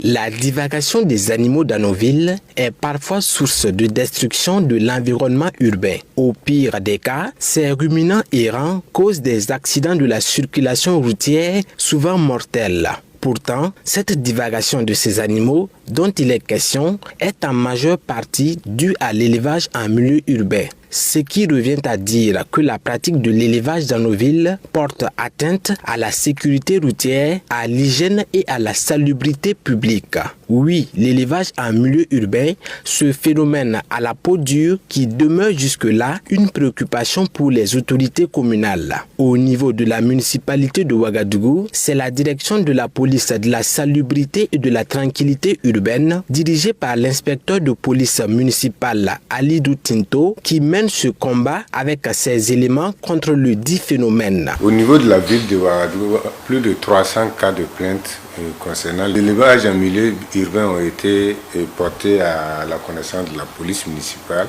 La divagation des animaux dans nos villes est parfois source de destruction de l'environnement urbain. Au pire des cas, ces ruminants errants causent des accidents de la circulation routière souvent mortels. Pourtant, cette divagation de ces animaux dont il est question est en majeure partie due à l'élevage en milieu urbain. Ce qui revient à dire que la pratique de l'élevage dans nos villes porte atteinte à la sécurité routière, à l'hygiène et à la salubrité publique. Oui, l'élevage en milieu urbain, ce phénomène à la peau dure qui demeure jusque-là une préoccupation pour les autorités communales. Au niveau de la municipalité de Ouagadougou, c'est la direction de la police de la salubrité et de la tranquillité urbaine, dirigée par l'inspecteur de police municipal Alidou Tinto, qui mène ce combat avec ces éléments contre le dit phénomène. Au niveau de la ville de Ouagadougou, plus de 300 cas de plainte concernant l'élevage en milieu urbain ont été portés à la connaissance de la police municipale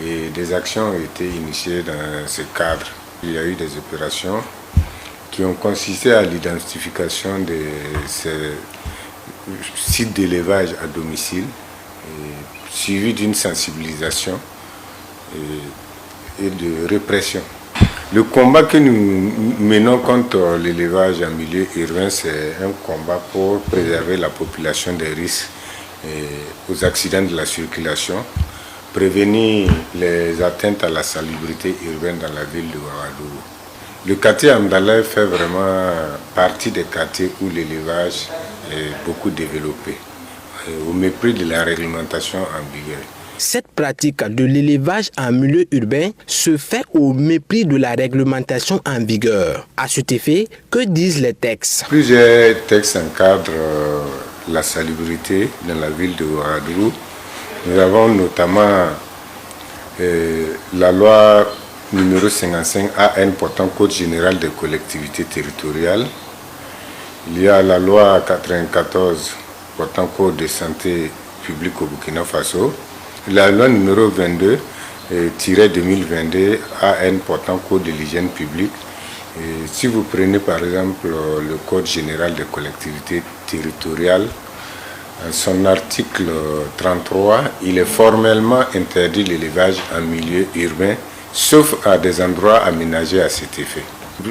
et des actions ont été initiées dans ce cadre. Il y a eu des opérations qui ont consisté à l'identification de ces sites d'élevage à domicile, suivi d'une sensibilisation et de répression. Le combat que nous menons contre l'élevage en milieu urbain, c'est un combat pour préserver la population des risques aux accidents de la circulation, prévenir les atteintes à la salubrité urbaine dans la ville de Ouagadougou. Le quartier Amdalaï fait vraiment partie des quartiers où l'élevage est beaucoup développé, au mépris de la réglementation en vigueur. Cette pratique de l'élevage en milieu urbain se fait au mépris de la réglementation en vigueur. À cet effet, que disent les textes? Plusieurs textes encadrent la salubrité dans la ville de Ouagadougou. Nous avons notamment la loi numéro 55 AN portant Code général des collectivités territoriales. Il y a la loi 94 portant Code de santé publique au Burkina Faso. La loi numéro 22-2022 AN portant Code de l'hygiène publique. Et si vous prenez par exemple le Code général des collectivités territoriales, en son article 33, il est formellement interdit l'élevage en milieu urbain, sauf à des endroits aménagés à cet effet.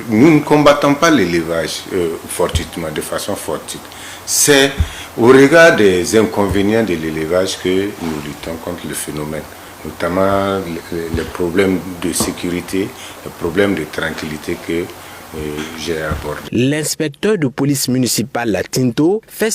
Nous ne combattons pas l'élevage fortuitement, de façon fortuite. C'est au regard des inconvénients de l'élevage que nous luttons contre le phénomène, notamment les problèmes de sécurité, les problèmes de tranquillité que j'ai abordés. L'inspecteur de police municipale Tinto fait